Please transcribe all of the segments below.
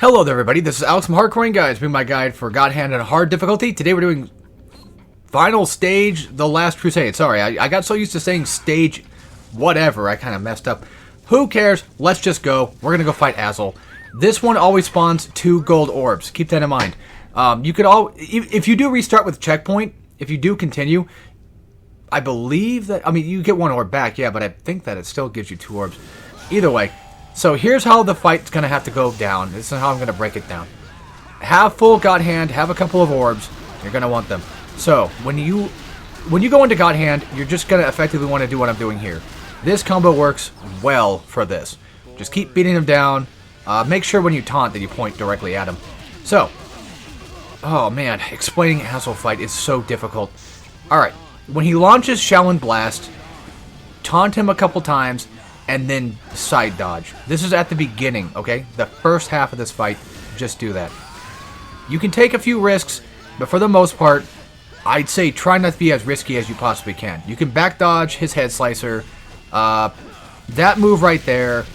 Hello there, everybody. This is Alex from Hardcoring Guides, being my guide for God Hand and Hard difficulty. Today we're doing final stage, The Last Crusade. Sorry, I got so used to saying stage whatever, I kind of messed up. Who cares? Let's just go. We're going to go fight Azel. This one always spawns 2 gold orbs. Keep that in mind. You could if you do restart with checkpoint, if you do continue, I believe that, you get 1 orb back, yeah, but I think that it still gives you 2 orbs. Either way. So here's how the fight's going to have to go down. This is how I'm going to break it down. Have full God Hand, have a couple of orbs. You're going to want them. So when you go into God Hand, you're just going to effectively want to do what I'm doing here. This combo works well for this. Just keep beating him down. Make sure when you taunt that you point directly at him. So, oh man, explaining Azel fight is so difficult. Alright, when he launches Shaolin Blast, taunt him a couple times, and then side dodge. This is at the beginning, okay? The first half of this fight, just do that. You can take a few risks, but for the most part, I'd say try not to be as risky as you possibly can. You can back dodge his head slicer. That move right there,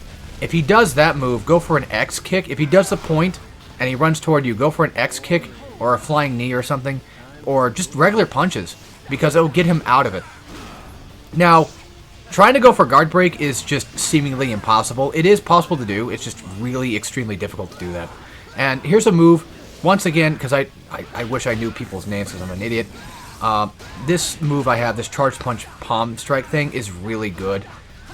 if he does that move, go for an X kick. If he does the point and he runs toward you, go for an X kick or a flying knee or something, or just regular punches, because it'll get him out of it. Now, trying to go for guard break is just seemingly impossible. It is possible to do. It's just really extremely difficult to do that. And here's a move, once again, because I wish I knew people's names because I'm an idiot. This move I have, this charge punch palm strike thing, is really good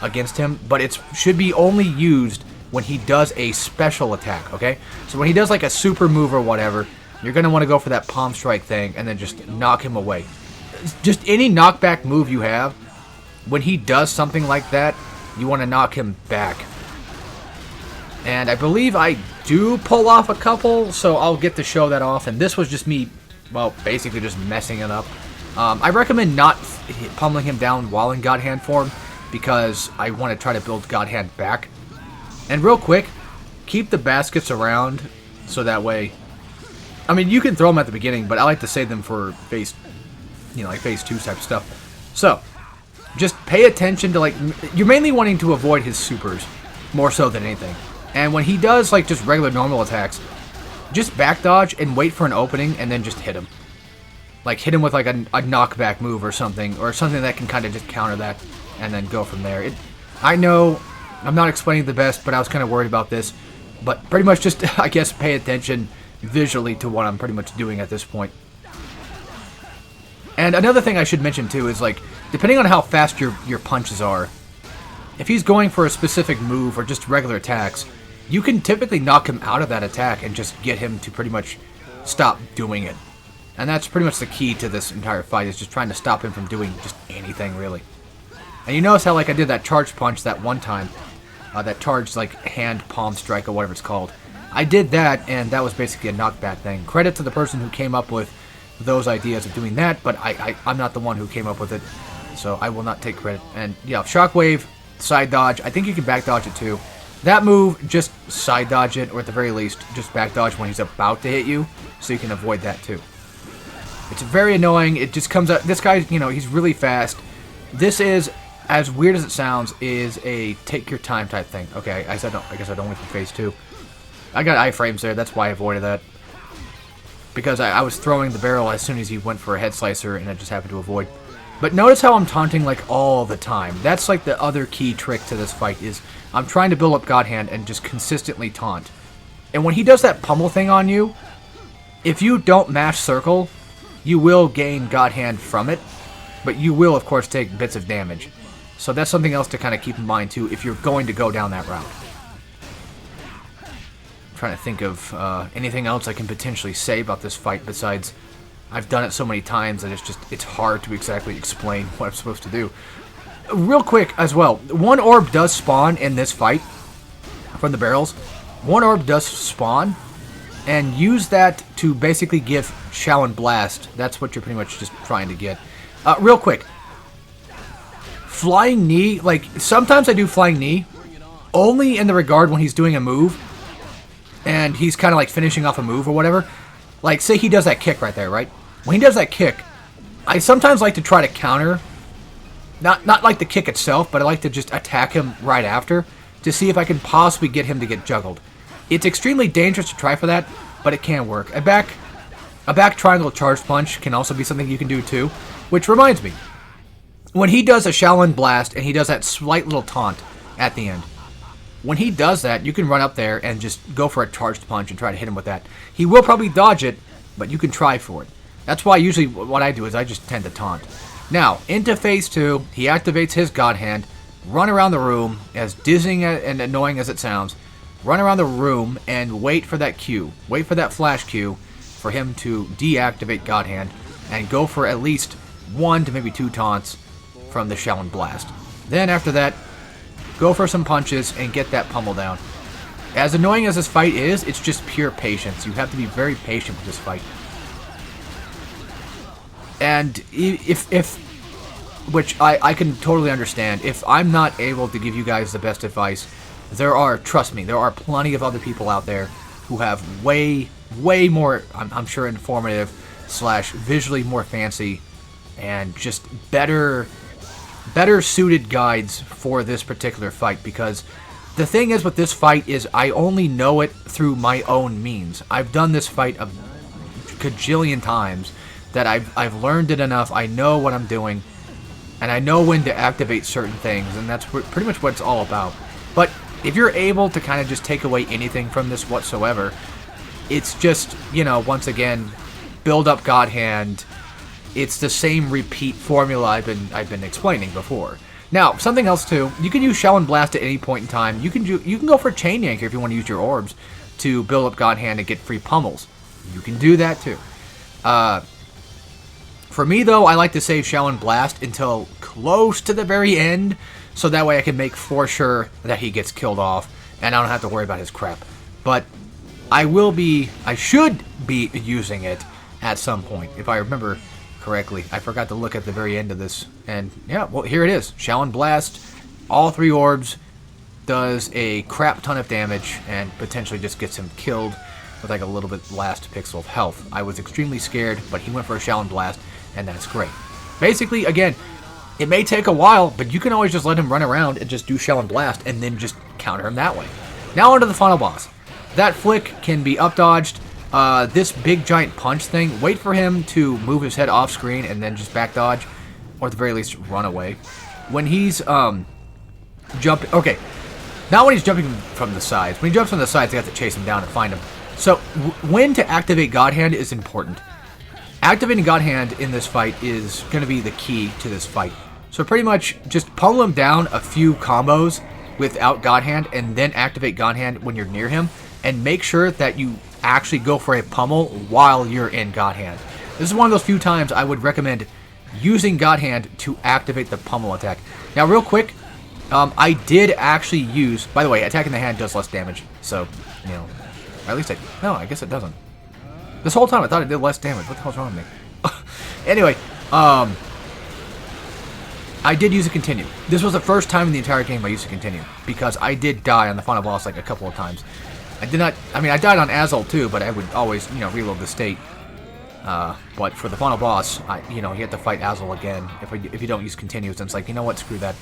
against him, but it should be only used when he does a special attack, okay? So when he does like a super move or whatever, you're going to want to go for that palm strike thing and then just knock him away. Just any knockback move you have, when he does something like that, you want to knock him back. And I believe I do pull off a couple, so I'll get to show that off. And this was just me, well, basically just messing it up. I recommend not pummeling him down while in God Hand form, because I want to try to build God Hand back. And real quick, keep the baskets around, so that way, you can throw them at the beginning, but I like to save them for phase, like phase 2 type stuff. So, just pay attention to, you're mainly wanting to avoid his supers, more so than anything. And when he does, just regular normal attacks, just back dodge and wait for an opening and then just hit him. Hit him with, a knockback move or something that can kind of just counter that, and then go from there. I know I'm not explaining the best, but I was kind of worried about this. But pretty much just, I guess, pay attention visually to what I'm pretty much doing at this point. And another thing I should mention, too, is, depending on how fast your punches are, if he's going for a specific move or just regular attacks, you can typically knock him out of that attack and just get him to pretty much stop doing it. And that's pretty much the key to this entire fight, is just trying to stop him from doing just anything, really. And you notice how, I did that charge punch that one time, that charged, hand palm strike or whatever it's called. I did that, and that was basically a knockback thing. Credit to the person who came up with those ideas of doing that, but I'm not the one who came up with it, so I will not take credit. And yeah, shockwave, side dodge, I think you can back dodge it too. That move, just side dodge it, or at the very least, just back dodge when he's about to hit you, so you can avoid that too. It's very annoying. It just comes out. This guy, he's really fast. This is, as weird as it sounds, is a take your time type thing. Okay, I guess I don't wait for phase 2. I got iframes there, that's why I avoided that. Because I was throwing the barrel as soon as he went for a head slicer, and I just happened to avoid. But notice how I'm taunting all the time. That's the other key trick to this fight, is I'm trying to build up God Hand and just consistently taunt. And when he does that pummel thing on you, if you don't mash circle, you will gain God Hand from it, but you will of course take bits of damage. So that's something else to kind of keep in mind too if you're going to go down that route. Trying to think of anything else I can potentially say about this fight besides I've done it so many times that it's hard to exactly explain what I'm supposed to do. Real quick as well, 1 orb does spawn in this fight from the barrels. 1 orb does spawn, and use that to basically give Shaolin Blast. That's what you're pretty much just trying to get. Real quick, flying knee, sometimes I do flying knee only in the regard when he's doing a move and he's kind of finishing off a move or whatever. Say he does that kick right there, right? When he does that kick, I sometimes like to try to counter. Not the kick itself, but I like to just attack him right after to see if I can possibly get him to get juggled. It's extremely dangerous to try for that, but it can work. A back triangle charge punch can also be something you can do too, which reminds me, when he does a Shaolin Blast and he does that slight little taunt at the end, when he does that, you can run up there and just go for a charged punch and try to hit him with that. He will probably dodge it, but you can try for it. That's why usually what I do is I just tend to taunt. Now, into phase 2, he activates his God Hand, run around the room, as dizzying and annoying as it sounds, run around the room and wait for that cue. Wait for that flash cue for him to deactivate God Hand and go for at least 1 to maybe 2 taunts from the Shaolin Blast. Then after that, go for some punches and get that pummel down. As annoying as this fight is, it's just pure patience. You have to be very patient with this fight. And if which I can totally understand, if I'm not able to give you guys the best advice, trust me, there are plenty of other people out there who have way more, I'm sure, informative / visually more fancy and just better suited guides for this particular fight, because the thing is with this fight is I only know it through my own means. I've done this fight a gajillion times that I've learned it enough. I know what I'm doing, and I know when to activate certain things, and that's pretty much what it's all about. But if you're able to kind of just take away anything from this whatsoever, it's just, once again, build up God Hand. It's the same repeat formula I've been explaining before. Now, something else too, you can use Shaolin Blast at any point in time. You can go for Chain Yanker if you want to use your orbs to build up God Hand and get free pummels. You can do that too. For me though, I like to save Shaolin Blast until close to the very end, so that way I can make for sure that he gets killed off and I don't have to worry about his crap. But I should be using it at some point, if I remember correctly. I forgot to look at the very end of this, and yeah, well, here it is. Shaolin Blast, all 3 orbs, does a crap ton of damage and potentially just gets him killed with like a little bit last pixel of health. I was extremely scared, but he went for a Shaolin Blast, and that's great. Basically, again, it may take a while, but you can always just let him run around and just do Shaolin Blast and then just counter him that way. Now onto the final boss. That flick can be up-dodged. This big giant punch thing, wait for him to move his head off screen and then just back dodge, or at the very least run away. When he's jumping, okay, not when he's jumping from the sides. When he jumps from the sides, you have to chase him down and find him. So when to activate God Hand is important. Activating God Hand in this fight is going to be the key to this fight. So pretty much just pummel him down a few combos without God Hand and then activate God Hand when you're near him, and make sure that you actually go for a pummel while you're in God Hand. This is one of those few times I would recommend using God Hand to activate the pummel attack. Now real quick, I did actually use, by the way, attacking the hand does less damage, so, or at least no, I guess it doesn't. This whole time I thought it did less damage. What the hell's wrong with me? Anyway, I did use a continue. This was the first time in the entire game I used a continue, because I did die on the final boss like a couple of times. I died on Azul too, but I would always, reload the state. But for the final boss, you have to fight Azul again if you don't use continues. And it's like, you know what, screw that.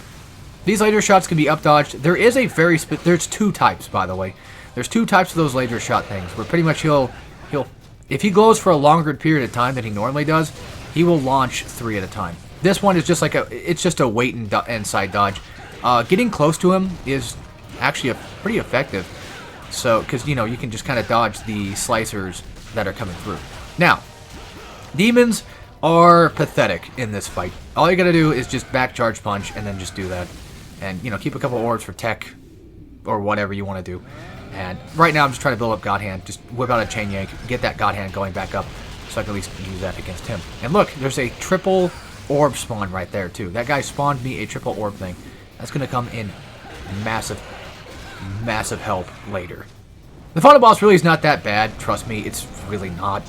These laser shots can be up-dodged. There is a there's 2 types, by the way. There's 2 types of those laser shot things, where pretty much he'll if he glows for a longer period of time than he normally does, he will launch 3 at a time. This one is just like it's just a wait and side dodge. Getting close to him is actually pretty effective. So, because, you can just kind of dodge the slicers that are coming through. Now, demons are pathetic in this fight. All you gotta do is just back charge punch and then just do that. And, keep a couple orbs for tech or whatever you want to do. And right now I'm just trying to build up God Hand. Just whip out a Chain Yank, get that God Hand going back up so I can at least use that against him. And look, there's a triple orb spawn right there too. That guy spawned me a triple orb thing. That's going to come in massive help later. The final boss really is not that bad. Trust me, it's really not.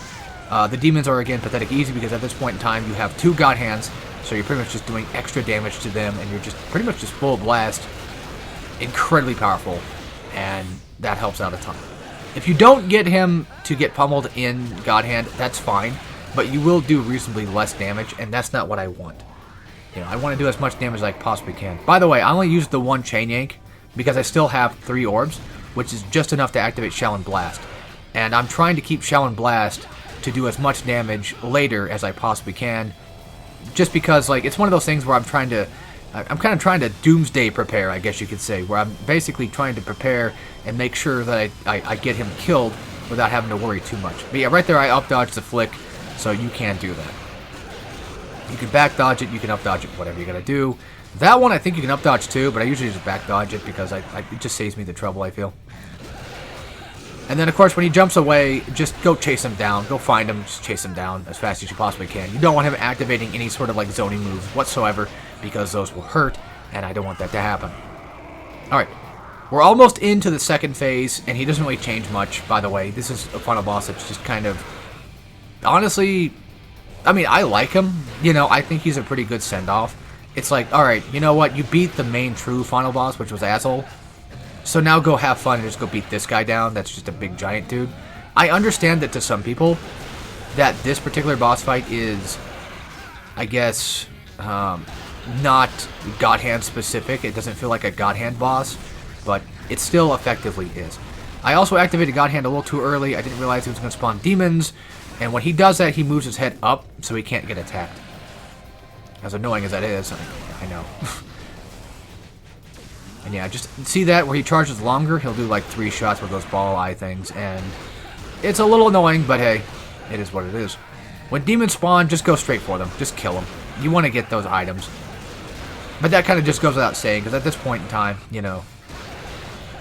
The demons are, again, pathetic easy because at this point in time you have 2 God Hands, so you're pretty much just doing extra damage to them, and you're just pretty much just full blast. Incredibly powerful, and that helps out a ton. If you don't get him to get pummeled in God Hand, that's fine, but you will do reasonably less damage, and that's not what I want. I want to do as much damage as I possibly can. By the way, I only used the 1 Chain Yank because I still have 3 orbs. which is just enough to activate Shaolin Blast. And I'm trying to keep Shaolin Blast to do as much damage later as I possibly can, just because, like, it's one of those things where I'm kind of trying to doomsday prepare, I guess you could say, where I'm basically trying to prepare and make sure that I get him killed without having to worry too much. But yeah, right there I up-dodged the flick, so you can't do that. You can back-dodge it, you can up-dodge it, whatever you gotta do. That one I think you can up-dodge too, but I usually just back-dodge it because it just saves me the trouble, I feel. And then, of course, when he jumps away, just go chase him down. Go find him, just chase him down as fast as you possibly can. You don't want him activating any sort of, like, zoning moves whatsoever, because those will hurt, and I don't want that to happen. Alright, we're almost into the second phase, and he doesn't really change much, by the way. This is a final boss that's just kind of... Honestly, I mean, I like him. You know, I think he's a pretty good send-off. It's like, alright, you know what? You beat the main true final boss, which was Asshole. So now go have fun and just go beat this guy down. That's just a big giant dude. I understand that to some people, that this particular boss fight is, I guess, not God Hand specific. It doesn't feel like a God Hand boss, but it still effectively is. I also activated God Hand a little too early. I didn't realize he was going to spawn demons, and when he does that, he moves his head up so he can't get attacked. As annoying as that is, I know. And yeah, just see that where he charges longer, he'll do like 3 shots with those ball eye things, and it's a little annoying, but hey, it is what it is. When demons spawn, just go straight for them. Just kill them. You want to get those items. But that kind of just goes without saying, because at this point in time, you know,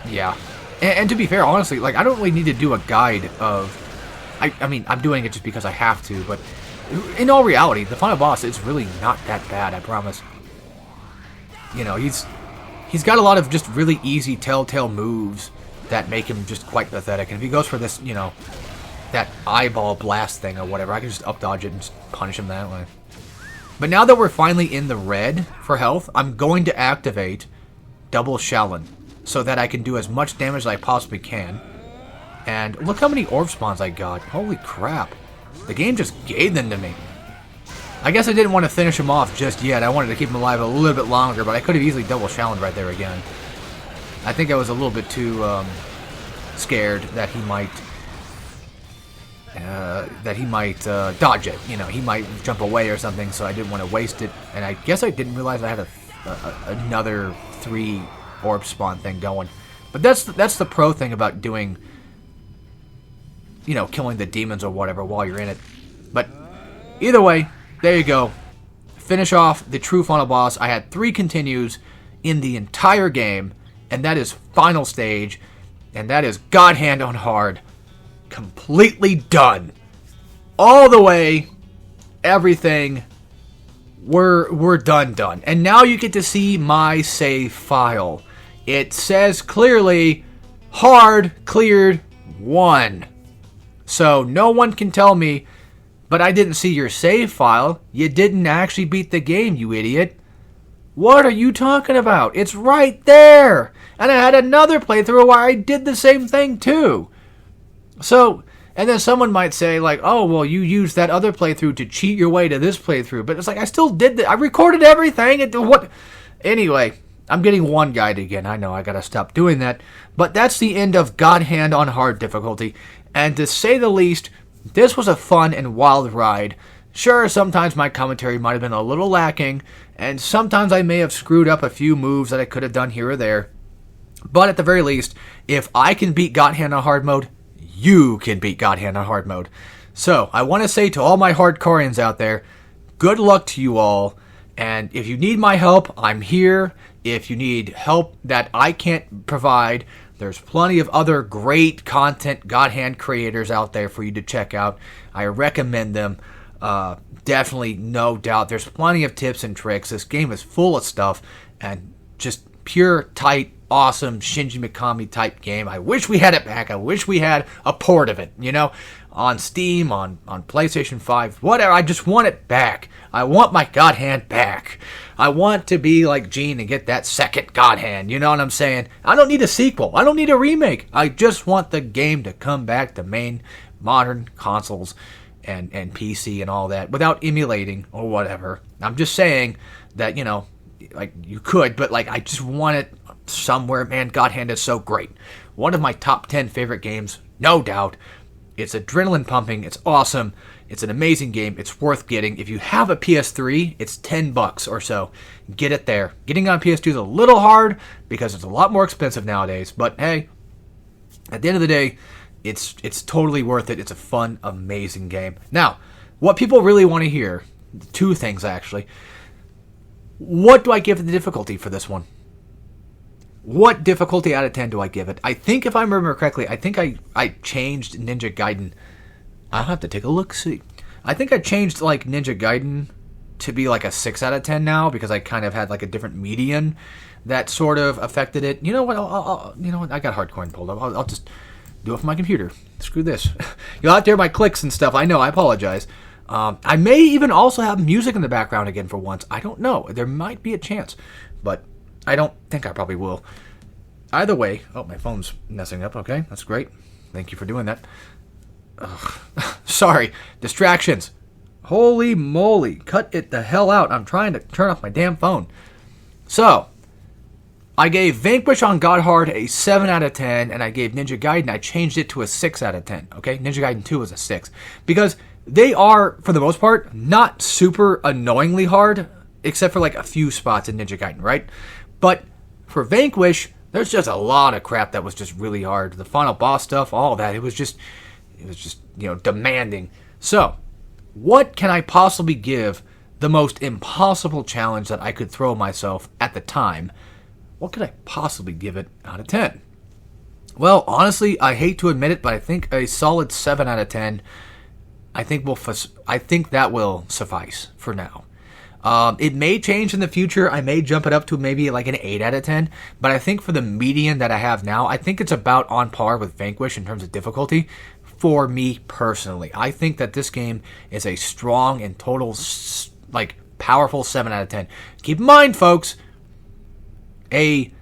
yeah. And to be fair, honestly, like, I don't really need to do a guide of... I mean, I'm doing it just because I have to, but in all reality, the final boss is really not that bad, I promise. You know, he's got a lot of just really easy telltale moves that make him just quite pathetic. And if he goes for this, you know, that eyeball blast thing or whatever, I can just up-dodge it and just punish him that way. But now that we're finally in the red for health, I'm going to activate double Shaolin so that I can do as much damage as I possibly can. And look how many orb spawns I got. Holy crap. The game just gave them to me. I guess I didn't want to finish him off just yet. I wanted to keep him alive a little bit longer, but I could have easily double Shaolin right there again. I think I was a little bit too scared that he might dodge it. You know, he might jump away or something, so I didn't want to waste it. And I guess I didn't realize I had another 3 orb spawn thing going. But that's the pro thing about doing, you know, killing the demons or whatever while you're in it. But either way, there you go. Finish off the true final boss. I had 3 continues in the entire game, and that is final stage, and that is God Hand on hard. Completely done. All the way, everything, we're done. And now you get to see my save file. It says clearly, hard cleared 1. So no one can tell me, but I didn't see your save file. You didn't actually beat the game, you idiot. What are you talking about? It's right there. And I had another playthrough where I did the same thing too. So, and then someone might say like, oh, well, you used that other playthrough to cheat your way to this playthrough. But it's like, I still did that. I recorded everything. What? Anyway, I'm getting one guide again. I know, I gotta stop doing that. But that's the end of God Hand on hard difficulty. And to say the least, this was a fun and wild ride. Sure, sometimes my commentary might have been a little lacking, and sometimes I may have screwed up a few moves that I could have done here or there. But at the very least, if I can beat God Hand on hard mode, you can beat God Hand on hard mode. So, I want to say to all my hardcoreans out there, good luck to you all, and if you need my help, I'm here. If you need help that I can't provide, there's plenty of other great content God Hand creators out there for you to check out. I recommend them. Definitely, no doubt. There's plenty of tips and tricks. This game is full of stuff and just pure, tight, awesome Shinji Mikami type game. I wish we had it back. I wish we had a port of it, you know, on Steam, on PlayStation 5, whatever. I just want it back. I want my God Hand back. I want to be like Gene and get that second God Hand. You know what I'm saying? I don't need a sequel. I don't need a remake. I just want the game to come back to main modern consoles and PC and all that without emulating or whatever. I'm just saying that, you know, like you could, but like I just want it somewhere. Man, God Hand is so great. one of my top 10 favorite games, no doubt. It's adrenaline pumping. It's awesome. It's an amazing game. It's worth getting. If you have a PS3, it's $10 or so. Get it there. Getting on PS2 is a little hard because it's a lot more expensive nowadays. But hey, at the end of the day, it's totally worth it. It's a fun, amazing game. Now, what people really want to hear, two things actually. What do I give the difficulty for this one? What difficulty out of 10 do I give it? I think if I remember correctly, I think I changed Ninja Gaiden. I'll have to take a look, see. I think I changed like Ninja Gaiden to be like a 6 out of 10 now because I kind of had like a different median that sort of affected it. You know what? You know what? I got Hardcore pulled up. I'll just do it from my computer. Screw this. You'll have to hear my clicks and stuff. I know. I apologize. I may even also have music in the background again for once. I don't know. There might be a chance, but I don't think I probably will. Either way, oh, my phone's messing up. Okay, that's great. Thank you for doing that. Ugh. Sorry, distractions. Holy moly, cut it the hell out. I'm trying to turn off my damn phone. So, I gave Vanquish on God Hard a 7 out of 10, and I gave Ninja Gaiden, I changed it to a 6 out of 10. Okay, Ninja Gaiden 2 is a 6. Because they are, for the most part, not super annoyingly hard, except for like a few spots in Ninja Gaiden, right? But for Vanquish, there's just a lot of crap that was just really hard. The final boss stuff, all that, it was just, demanding. So, what can I possibly give the most impossible challenge that I could throw myself at the time? What could I possibly give it out of 10? Well, honestly, I hate to admit it, but I think a solid 7 out of 10, I think that will suffice for now. It may change in the future. I may jump it up to maybe like an 8 out of 10. But I think for the median that I have now, I think it's about on par with Vanquish in terms of difficulty for me personally. I think that this game is a strong and total, powerful 7 out of 10. Keep in mind, folks, a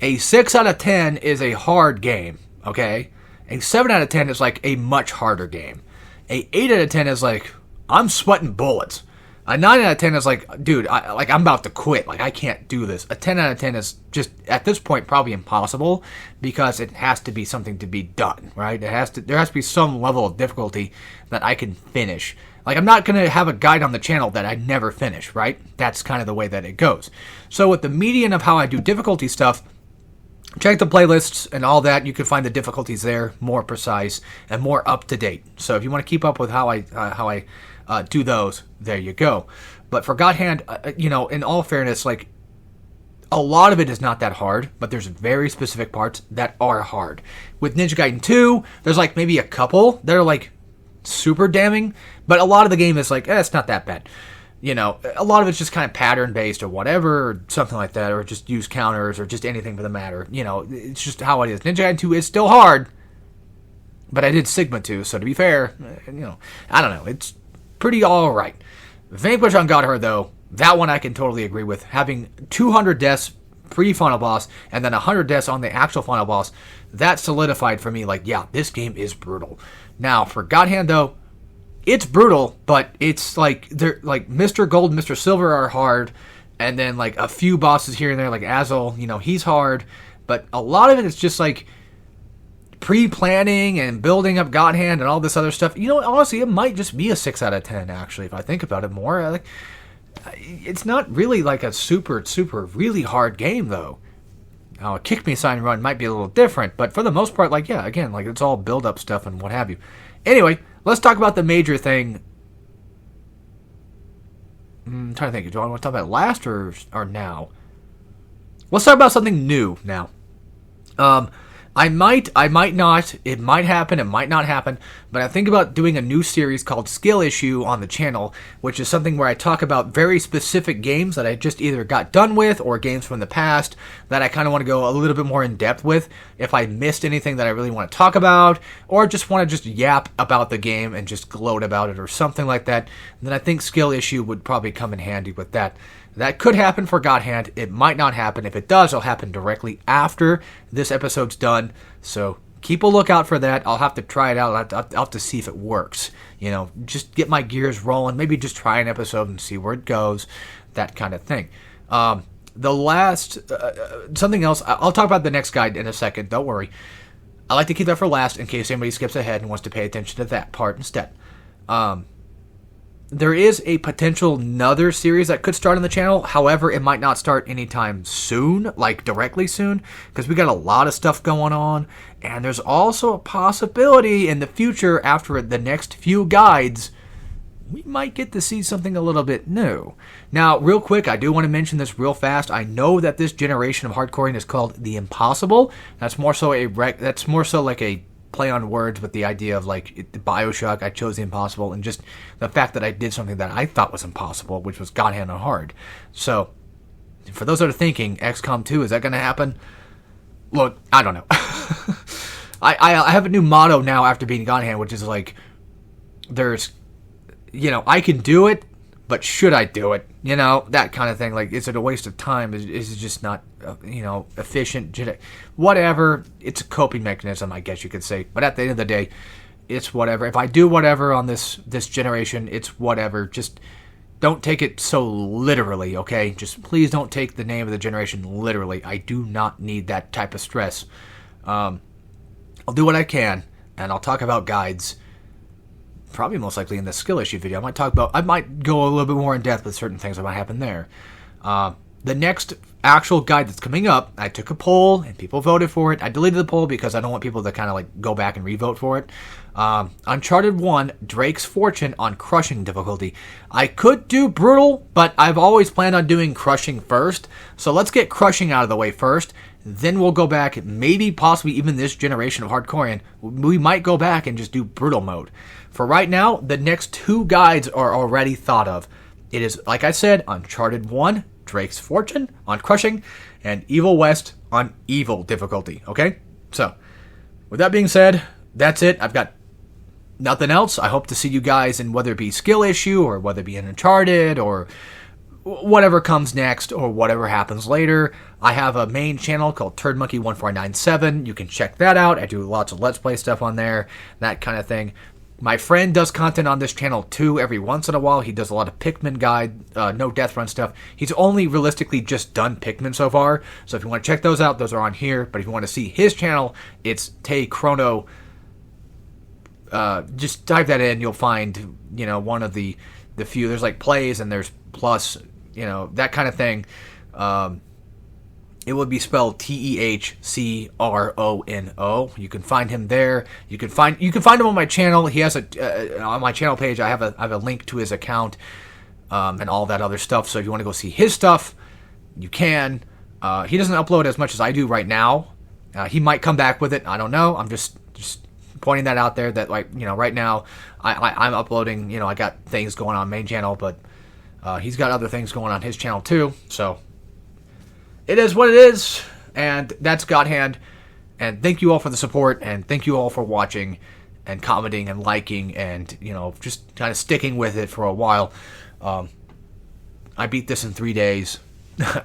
6 out of 10 is a hard game, okay? A 7 out of 10 is like a much harder game. A 8 out of 10 is like, I'm sweating bullets. A 9 out of 10 is like, dude, I'm about to quit. Like, I can't do this. A 10 out of 10 is just, at this point, probably impossible because it has to be something to be done, right? There has to be some level of difficulty that I can finish. Like, I'm not going to have a guide on the channel that I never finish, right? That's kind of the way that it goes. So with the median of how I do difficulty stuff, check the playlists and all that. You can find the difficulties there, more precise and more up to date. So if you want to keep up with how I do those, there you go. But for God Hand, in all fairness, like, a lot of it is not that hard, but there's very specific parts that are hard. With Ninja Gaiden 2, there's like maybe a couple that are like super damning, but a lot of the game is like, it's not that bad. A lot of it's just kind of pattern based or whatever, or something like that, or just use counters or just anything for the matter. It's just how it is. Ninja Gaiden 2 is still hard, but I did Sigma 2, so to be fair, I don't know. It's pretty alright. Vanquish on God Hard, though, that one I can totally agree with. Having 200 deaths pre-final boss and then 100 deaths on the actual final boss, that solidified for me, like, yeah, this game is brutal. Now, for God Hand, though, it's brutal, but it's like, they're like Mr. Gold and Mr. Silver are hard, and then like a few bosses here and there, like Azel, he's hard, but a lot of it is just like pre-planning and building up God Hand and all this other stuff. Honestly, it might just be a 6 out of 10, actually, if I think about it more. Like, it's not really like a super, super, really hard game, though. Now, a Kick Me Sign run might be a little different, but for the most part, like, yeah, again, like, it's all build-up stuff and what have you. Anyway, let's talk about the major thing. I'm trying to think. Do I want to talk about it last or now? Let's talk about something new now. I might not. It might happen, it might not happen, but I think about doing a new series called Skill Issue on the channel, which is something where I talk about very specific games that I just either got done with or games from the past that I kind of want to go a little bit more in depth with if I missed anything that I really want to talk about, or just want to just yap about the game and just gloat about it or something like that. And then I think Skill Issue would probably come in handy with that. That could happen for God Hand. It might not happen. If it does, it'll happen directly after this episode's done. So keep a lookout for that. I'll have to try it out. I'll have to see if it works. Just get my gears rolling. Maybe just try an episode and see where it goes. That kind of thing. the last something else. I'll talk about the next guide in a second. Don't worry. I like to keep that for last in case anybody skips ahead and wants to pay attention to that part instead. There is a potential another series that could start on the channel. However, it might not start anytime soon, like directly soon, because we got a lot of stuff going on. And there's also a possibility in the future, after the next few guides, we might get to see something a little bit new. Now, real quick, I do want to mention this real fast. I know that this generation of hardcoring is called the Impossible. That's more so like a play on words with the idea of like Bioshock. I chose the Impossible, and just the fact that I did something that I thought was impossible, which was God Hand on Hard. So, for those that are thinking, XCOM 2, is that going to happen? Look, I don't know. I have a new motto now after beating God Hand, which is like, there's, I can do it, but should I do it? That kind of thing. Like, is it a waste of time? Is it just not, efficient? Whatever. It's a coping mechanism, I guess you could say. But at the end of the day, it's whatever. If I do whatever on this generation, it's whatever. Just don't take it so literally, okay? Just please don't take the name of the generation literally. I do not need that type of stress. I'll do what I can, and I'll talk about guides probably most likely in the skill issue video. I might go a little bit more in depth with certain things that might happen there. The next actual guide that's coming up, I took a poll and people voted for it. I deleted the poll because I don't want people to kind of like go back and re-vote for it. Uncharted 1, Drake's Fortune on crushing difficulty. I could do brutal, but I've always planned on doing crushing first. So let's get crushing out of the way first. Then we'll go back, maybe possibly even this generation of hardcore, and we might go back and just do brutal mode. For right now, the next two guides are already thought of. It is, like I said, Uncharted 1, Drake's Fortune on crushing, and Evil West on evil difficulty, okay? So, with that being said, that's it. I've got nothing else. I hope to see you guys in whether it be skill issue or whether it be in Uncharted or whatever comes next or whatever happens later. I have a main channel called TurdMonkey1497. You can check that out. I do lots of Let's Play stuff on there, that kind of thing. My friend does content on this channel too every once in a while. He does a lot of Pikmin guide, no death run stuff. He's only realistically just done Pikmin so far. So if you want to check those out, those are on here. But if you want to see his channel, it's Tay Chrono. Just type that in. You'll find, one of the few. There's like plays and there's plus, that kind of thing. It would be spelled TEHCRONO. You can find him there. You can find him on my channel. He has on my channel page. I have a link to his account and all that other stuff. So if you want to go see his stuff, you can. He doesn't upload as much as I do right now. He might come back with it. I don't know. I'm just pointing that out there. That right now I'm uploading. I got things going on main channel, but he's got other things going on his channel too. So. It is what it is, and that's God Hand, and thank you all for the support, and thank you all for watching, and commenting, and liking, and, just kind of sticking with it for a while. I beat this in 3 days,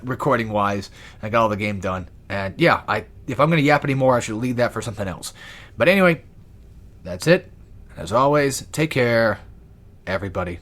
recording-wise, I got all the game done, and yeah, if I'm going to yap anymore, I should leave that for something else. But anyway, that's it. As always, take care, everybody.